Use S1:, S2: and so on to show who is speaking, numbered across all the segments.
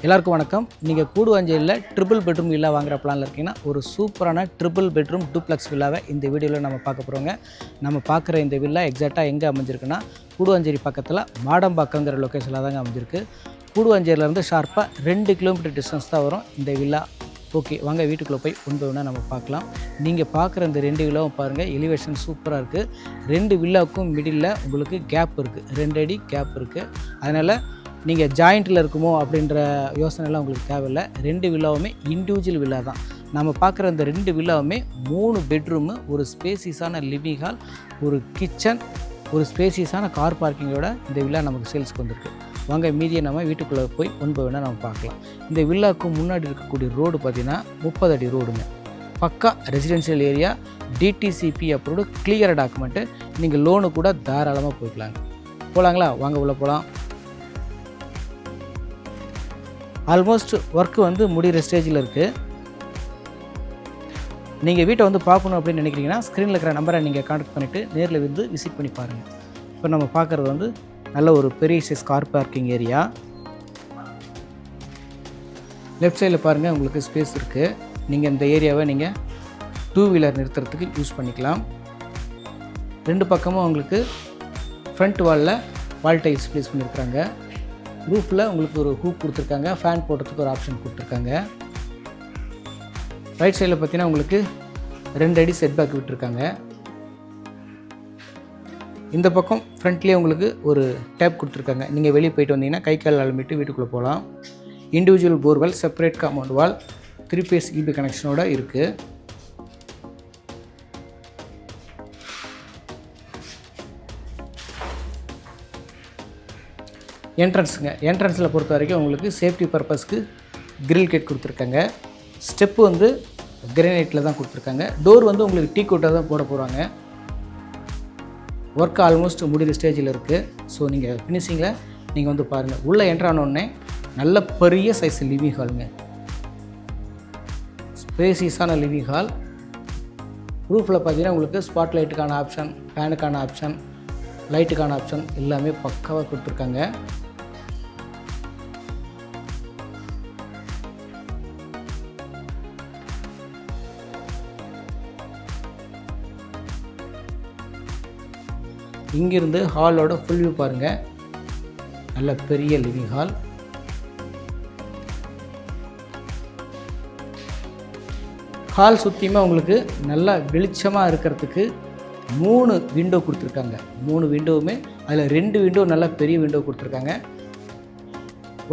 S1: எல்லாருக்கும் வணக்கம். நீங்கள் கூடுவாஞ்சேரியில் ட்ரிபிள் பெட்ரூம் வில்லா வாங்குற பிளானில் இருக்கீங்கன்னா ஒரு சூப்பரான ட்ரிபிள் பெட்ரூம் டூப்ளெக்ஸ் வில்லாவை இந்த வீடியோவில் நம்ம பார்க்க போகிறோங்க. நம்ம பார்க்குற இந்த வில்லா எக்ஸாக்டாக எங்கே அமைஞ்சிருக்குன்னா கூடுவாஞ்சேரி பக்கத்தில் மாடம்பாக்கங்கிற லொக்கேஷனில் தாங்க அமைஞ்சிருக்கு. கூடுவாஞ்சேரியிலேருந்து ஷார்ப்பாக 2 கிலோமீட்டர் டிஸ்டன்ஸ் தான் வரும் இந்த வில்லா. ஓகே, வாங்க வீட்டுக்குள்ளே போய் ஒன்று நம்ம பார்க்கலாம். நீங்கள் பார்க்குற இந்த 2 வில்லாவும் பாருங்கள், எலிவேஷன் சூப்பராக இருக்குது. 2 வில்லாவுக்கும் மிடில் உங்களுக்கு கேப் இருக்குது, 2 அடி கேப் இருக்குது. அதனால் நீங்கள் ஜாயிண்ட்டில் இருக்குமோ அப்படின்ற யோசனைலாம் உங்களுக்கு தேவையில்லை. 2 வில்லாவுமே இண்டிவிஜுவல் வில்லா தான். நம்ம பார்க்குற இந்த 2 வில்லாவுமே 3 பெட்ரூமு, ஒரு ஸ்பேசியஸான லிவிங் ஹால், ஒரு கிச்சன், ஒரு ஸ்பேசியஸான கார் பார்க்கிங்கோட இந்த வில்லா நமக்கு சேல்ஸ்க்கு வந்திருக்கு. வாங்க மீதியை நம்ம வீட்டுக்குள்ளே போய் ஒன்று நம்ம பார்க்கலாம். இந்த வில்லாவுக்கு முன்னாடி இருக்கக்கூடிய ரோடு பார்த்திங்கன்னா 30 அடி ரோடுங்க. பக்கா residential area, DTCP approved, clear document. நீங்கள் லோனு கூட தாராளமாக போய்க்கலாங்க. போகலாங்களா? வாங்க உள்ளே போகலாம். ஆல்மோஸ்ட் ஒர்க்கு வந்து முடிகிற ஸ்டேஜில் இருக்குது. நீங்கள் வீட்டை வந்து பார்க்கணும் அப்படின்னு நினைக்கிறீங்கன்னா ஸ்க்ரீனில் இருக்கிற நம்பரை நீங்கள் கான்டாக்ட் பண்ணிவிட்டு நேரில் வந்து விசிட் பண்ணி பாருங்கள். இப்போ நம்ம பார்க்குறது வந்து நல்ல ஒரு பெரிய size car parking area. Left சைடில் பாருங்கள், உங்களுக்கு ஸ்பேஸ் இருக்குது. நீங்கள் இந்த ஏரியாவை நீங்கள் 2 வீலர் நிறுத்துறதுக்கு யூஸ் பண்ணிக்கலாம். 2 பக்கமும் உங்களுக்கு ஃப்ரண்ட் வால் டைல்ஸ் ப்ளேஸ் பண்ணியிருக்கிறாங்க. ரூஃபில் உங்களுக்கு ஒரு ஹூக் கொடுத்துருக்காங்க, ஃபேன் போடுறதுக்கு ஒரு ஆப்ஷன் கொடுத்துருக்காங்க. ரைட் சைடில் பார்த்தீங்கன்னா உங்களுக்கு 2 அடி செட் பேக் விட்டுருக்காங்க. இந்த பக்கம் ஃப்ரண்ட்லேயே உங்களுக்கு ஒரு டேப் கொடுத்துருக்காங்க. நீங்கள் வெளியே போயிட்டு வந்தீங்கன்னா கை கால் அலம்பிட்டு வீட்டுக்குள்ளே போகலாம். Individual borewell, separate compound wall, 3 phase EB கனெக்ஷனோட இருக்குது. என்ட்ரன்ஸில் பொறுத்த வரைக்கும் உங்களுக்கு சேஃப்டி பர்பஸ்க்கு கிரில் கேட் கொடுத்துருக்காங்க. ஸ்டெப்பு வந்து கிரானைட்டில் தான் கொடுத்துருக்காங்க. டோர் வந்து உங்களுக்கு டீ கோட்டாக தான் போட போகிறாங்க. ஒர்க் ஆல்மோஸ்ட் முடிகிற ஸ்டேஜில் இருக்குது. ஸோ நீங்கள் ஃபினிஷிங்கில் நீங்கள் வந்து பாருங்கள். உள்ளே என்ட்ரானோடனே நல்ல பெரிய சைஸ் லிவிங் ஹாலுங்க, ஸ்பேசியஸான லிவிங் ஹால். ரூஃபில் பார்த்தீங்கன்னா உங்களுக்கு ஸ்பாட் லைட்டுக்கான ஆப்ஷன், ஃபேனுக்கான ஆப்ஷன், லைட்டுக்கான ஆப்ஷன் எல்லாமே பக்காவாக கொடுத்துருக்காங்க. இங்கிருந்து ஹாலோட ஃபுல் வியூ பாருங்கள். நல்ல பெரிய லிவிங் ஹால். ஹால் சுற்றியுமே உங்களுக்கு நல்லா வெளிச்சமாக இருக்கிறதுக்கு 3 விண்டோ கொடுத்துருக்காங்க. 3 விண்டோவுமே அதில் 2 விண்டோ நல்லா பெரிய விண்டோ கொடுத்துருக்காங்க.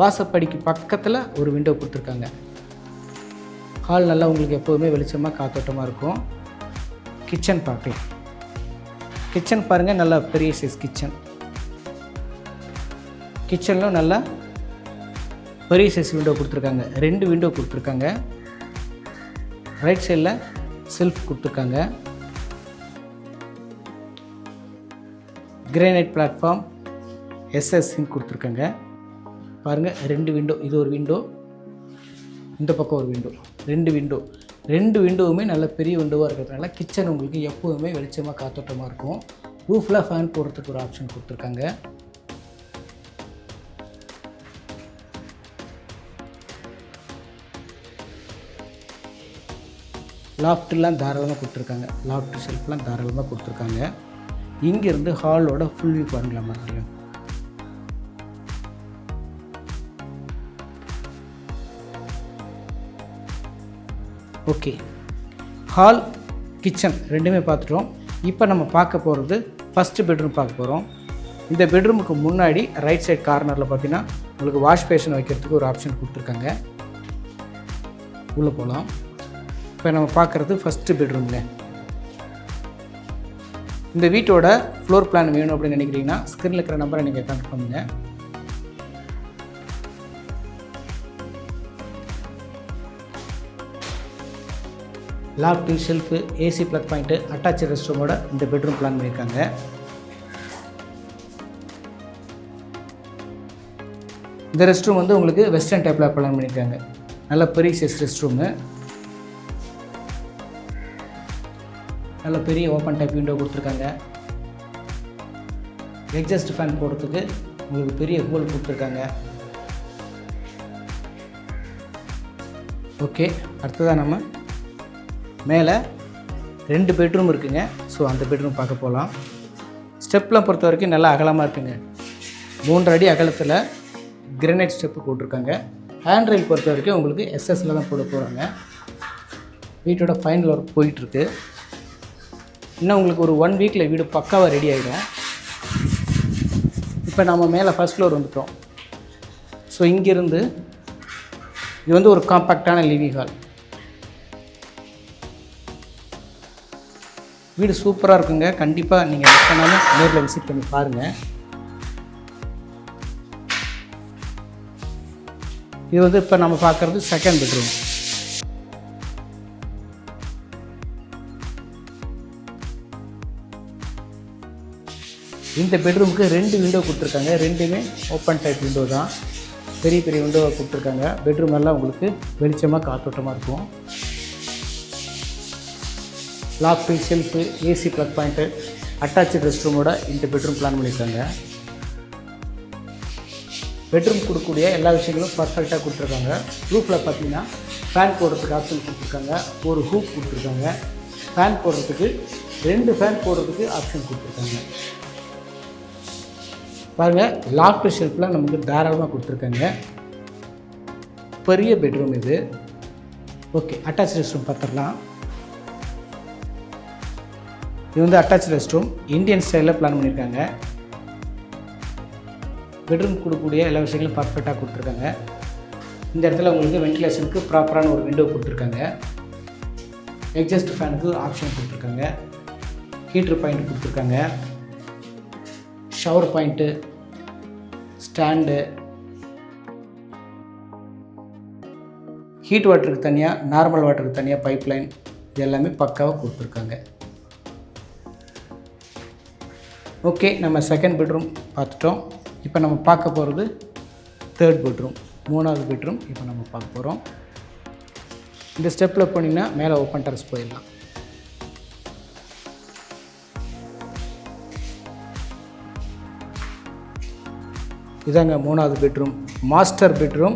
S1: வாசப்படிக்கு பக்கத்தில் ஒரு விண்டோ கொடுத்துருக்காங்க. ஹால் நல்லா உங்களுக்கு எப்போதுமே வெளிச்சமாக காத்தோட்டமாக இருக்கும். கிச்சன் பார்க்கலாம். கிச்சன் பாருங்கள், நல்லா பெரிய சைஸ் கிச்சன். கிச்சனில் நல்லா பெரிய சைஸ் விண்டோ கொடுத்துருக்காங்க. 2 விண்டோ கொடுத்துருக்காங்க. ரைட் சைடில் செல்ஃப் கொடுத்துருக்காங்க. கிரானைட் பிளாட்ஃபார்ம், எஸ்எஸ் சிங்க் கொடுத்துருக்காங்க. பாருங்கள், 2 விண்டோ. இது ஒரு விண்டோ, இந்த பக்கம் ஒரு விண்டோ. 2 விண்டோவுமே நல்ல பெரிய விண்டோவாக இருக்கிறதுனால கிச்சன் உங்களுக்கு எப்போதுமே வெளிச்சமாக காத்தோட்டமாக இருக்கும். ரூஃபில் ஃபேன் போடுறதுக்கு ஒரு ஆப்ஷன் கொடுத்துருக்காங்க. லாஃப்ட்லாம் தாராளமாக கொடுத்துருக்காங்க. லாஃப்ட் ஷெல்ஃப்லாம் தாராளமாக கொடுத்துருக்காங்க. இங்கேருந்து ஹாலோட ஃபுல் வியூ பாருங்களா மறுபடியும். ஓகே, ஹால் கிச்சன் 2மே பார்த்துட்டோம். இப்போ நம்ம பார்க்க போகிறது ஃபஸ்ட்டு பெட்ரூம் பார்க்க போகிறோம். இந்த பெட்ரூமுக்கு முன்னாடி ரைட் சைட் கார்னரில் பார்த்தீங்கன்னா உங்களுக்கு வாஷ் பேஷன் வைக்கிறதுக்கு ஒரு ஆப்ஷன் கொடுத்துருக்காங்க. உள்ளே போகலாம். இப்போ நம்ம பார்க்குறது ஃபஸ்ட்டு பெட்ரூம்ங்க. இந்த வீட்டோட ஃப்ளோர் பிளான் வேணும் அப்படின்னு நினைக்கிறீங்கன்னா ஸ்க்ரீனில் இருக்கிற நம்பரை நீங்கள் கான்டாக்ட் பண்ணுங்கள். Loft, shelf, AC plug point, attach rest ரூமோட இந்த பெட்ரூம் பிளான் பண்ணியிருக்காங்க. இந்த ரெஸ்ட் ரூம் வந்து உங்களுக்கு வெஸ்டர்ன் டைப்பில் பிளான் பண்ணியிருக்காங்க. நல்ல பெரிய சைஸ் ரெஸ்ட் ரூமு, நல்ல பெரிய ஓப்பன் டைப் விண்டோ கொடுத்துருக்காங்க. எக்ஸாஸ்ட் ஃபேன் போடுறதுக்கு உங்களுக்கு பெரிய ஹோல் கொடுத்துருக்காங்க. ஓகே, அடுத்ததாக நம்ம மேலே 2 பெட்ரூம் இருக்குங்க. ஸோ அந்த பெட்ரூம் பார்க்க போகலாம். ஸ்டெப்லாம் பொறுத்த வரைக்கும் நல்லா அகலமாக இருக்குங்க. 3 அடி அகலத்தில் கிரானைட் ஸ்டெப்பு போட்டிருக்காங்க. ஹேண்ட் ரெயில் பொறுத்த வரைக்கும் உங்களுக்கு எஸ்எஸ்ல தான் போட போகிறாங்க. வீட்டோட ஃபைனல் ஒர்க் போயிட்டுருக்கு. இன்னும் உங்களுக்கு ஒரு 1 வீக்கில் வீடு பக்காவாக ரெடி ஆகிடும். இப்போ நம்ம மேலே ஃபர்ஸ்ட் ஃப்ளோர் வந்துட்டோம். ஸோ இங்கேருந்து இது வந்து ஒரு காம்பேக்டான லிவிங் ஹால். வீடு சூப்பராக இருக்குங்க. கண்டிப்பாக நீங்கள் மிஸ் பண்ணாமல் நேரில் விசிட் பண்ணி பாருங்கள். இது வந்து இப்போ நம்ம பார்க்குறது செகண்ட் பெட்ரூம். இந்த பெட்ரூமுக்கு 2 விண்டோ கொடுத்துருக்காங்க. 2மே ஓப்பன் டைப் விண்டோ தான். பெரிய பெரிய விண்டோவை கொடுத்துருக்காங்க. பெட்ரூம் எல்லாம் உங்களுக்கு வெளிச்சமாக காற்றோட்டமாக இருக்கும். Loft, shelf, AC plug point, attach rest ரூமோட இந்த பெட்ரூம் பிளான் பண்ணியிருக்காங்க. பெட்ரூம் கொடுக்கக்கூடிய எல்லா விஷயங்களும் பர்ஃபெக்டாக கொடுத்துருக்காங்க. ரூஃபில் பார்த்தீங்கன்னா ஃபேன் போடுறதுக்கு ஆப்ஷன் கொடுத்துருக்காங்க. ஒரு ஹூக் கொடுத்துருக்காங்க. ஃபேன் போடுறதுக்கு 2 ஃபேன் போடுறதுக்கு ஆப்ஷன் கொடுத்துருக்காங்க. பாருங்கள், லாஃப்ட் ஷெல்ஃபில் நமக்கு தாராளமாக கொடுத்துருக்காங்க. பெரிய பெட்ரூம் இது. ஓகே, அட்டாச் ரெஸ்ட் ரூம் பார்த்துடலாம். இது வந்து அட்டாச் ரெஸ்ட் ரூம் இந்தியன் ஸ்டைலில் பிளான் பண்ணியிருக்காங்க. பெட்ரூம் கொடுக்கக்கூடிய எல்லா விஷயங்களும் பர்ஃபெக்டாக கொடுத்துருக்காங்க. இந்த இடத்துல உங்களுக்கு வென்டிலேஷனுக்கு ப்ராப்பரான ஒரு விண்டோ கொடுத்துருக்காங்க. எக்ஸாஸ்ட் ஃபேனுக்கு ஆப்ஷன் கொடுத்துருக்காங்க. ஹீட்ரு பாயிண்ட் கொடுத்துருக்காங்க. ஷவர் பாயிண்ட்டு, ஸ்டாண்டு, ஹீட் வாட்டருக்கு தனியாக, நார்மல் வாட்டருக்கு தனியாக பைப் லைன், இது எல்லாமே பக்காவாக கொடுத்துருக்காங்க. ஓகே, நம்ம செகண்ட் பெட்ரூம் பார்த்துட்டோம். இப்போ நம்ம பார்க்க போகிறது தேர்ட் பெட்ரூம், 3வது பெட்ரூம் இப்போ நம்ம பார்க்க போகிறோம். இந்த ஸ்டெப்பில் போனீங்கன்னா மேலே ஓப்பன் டெரஸ் போயிடலாம். இதாங்க 3வது பெட்ரூம். Master bedroom.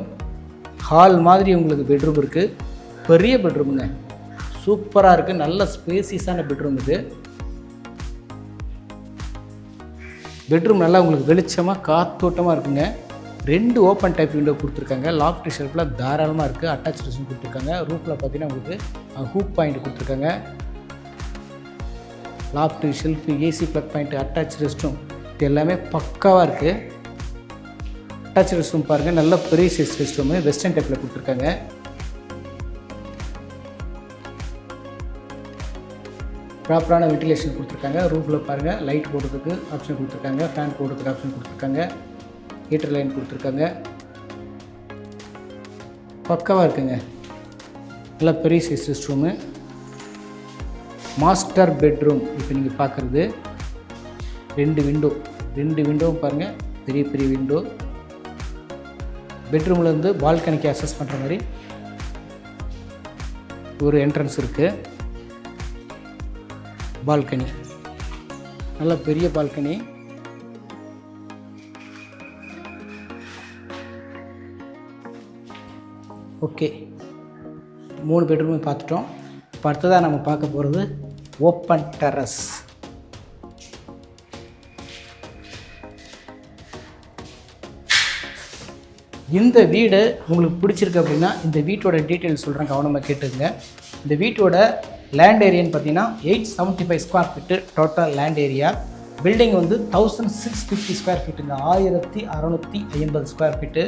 S1: ஹால் மாதிரி உங்களுக்கு பெட்ரூம் இருக்குது. பெரிய பெட்ரூமுங்க, சூப்பராக இருக்குது. நல்ல ஸ்பேசியஸான பெட்ரூம் இது. பெட்ரூம் நல்லா உங்களுக்கு வெளிச்சமாக காத்தோட்டமாக இருக்குங்க. 2 ஓப்பன் டைப் விண்டோ கொடுத்துருக்காங்க. லாஃப்ட் ஷெல்ஃபில் தாராளமாக இருக்குது. அட்டாச் ரெஸ்ட் ரூம் கொடுத்துருக்காங்க. ரூஃபில் பார்த்தீங்கன்னா உங்களுக்கு ஹூக் பாயிண்ட் கொடுத்துருக்காங்க. Loft shelf, AC plug point, attach rest room, இது எல்லாமே பக்காவாக இருக்குது. அட்டாச் ரெஸ்ட் ரூம் பாருங்கள், நல்ல பெரிய சைஸ் ரெஸ்ட் ரூமு வெஸ்டர்ன் டைப்பில் கொடுத்துருக்காங்க. ப்ராப்பரான வென்டிலேஷன் கொடுத்துருக்காங்க. ரூஃபில் பாருங்கள், லைட் போடுறதுக்கு ஆப்ஷன் கொடுத்துருக்காங்க. ஃபேன் போடுறதுக்கு ஆப்ஷன் கொடுத்துருக்காங்க. ஹீட்டர் லைன் கொடுத்துருக்காங்க. பக்காவாக இருக்குங்க. நல்ல பெரிய size rest room. Master bedroom இப்போ நீங்கள் பார்க்குறது 2 விண்டோவும் பாருங்கள், பெரிய பெரிய விண்டோ. பெட்ரூம்லேருந்து பால்கனிக்கு அக்சஸ் பண்ணுற மாதிரி ஒரு என்ட்ரன்ஸ் இருக்குது. பால்கனி, நல்ல பெரிய பால்கனி. ஓகே, 3 பெட்ரூமே பார்த்துட்டோம். இப்போ அடுத்ததாக நம்ம பார்க்க போகிறது ஓப்பன் டெரஸ். இந்த வீடு உங்களுக்கு பிடிச்சிருக்கு அப்படின்னா இந்த வீட்டோட டீட்டெயில்ஸ் சொல்கிறேன், கவனமாக கேட்டுங்க. இந்த வீட்டோட லேண்ட் ஏரியான்னு பார்த்தீங்கன்னா 875 square feet total land area. Building வந்து 1650 ஸ்கொயர் ஃபீட்டுங்க, 1650 ஸ்கொயர் ஃபீட்டு.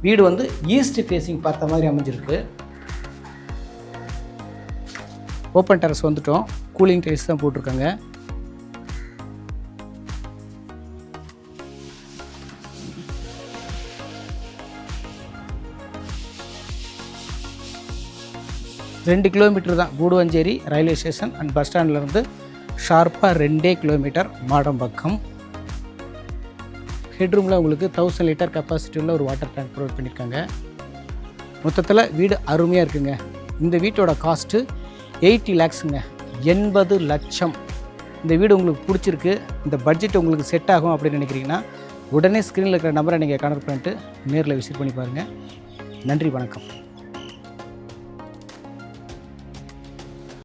S1: வீடு வந்து ஈஸ்ட் ஃபேஸிங் பார்த்த மாதிரி அமைஞ்சிருக்கு. ஓப்பன் டெரஸ் வந்துட்டோம். கூலிங் டைல்ஸ் தான் போட்டிருக்காங்க. ரெண்டு கிலோமீட்டர் தான் Guduvanchery railway station and bus ஸ்டாண்ட்லேருந்து ஷார்ப்பாக 2 கிலோமீட்டர் மாடம்பக்கம். ஹெட்ரூமில் உங்களுக்கு 1000 லிட்டர் கெப்பாசிட்டி உள்ள ஒரு வாட்டர் டேங்க் ப்ரொவைட் பண்ணியிருக்காங்க. மொத்தத்தில் வீடு அருமையாக இருக்குங்க. இந்த வீட்டோட காஸ்ட்டு 80 lakhsங்க, 80 லட்சம். இந்த வீடு உங்களுக்கு பிடிச்சிருக்கு, இந்த பட்ஜெட் உங்களுக்கு செட் ஆகும் அப்படின்னு நினைக்கிறீங்கன்னா உடனே ஸ்க்ரீனில் இருக்கிற நம்பரை நீங்கள் கான்டாக்ட் பண்ணிட்டு நேரில் விசிட் பண்ணி பாருங்கள். நன்றி, வணக்கம்.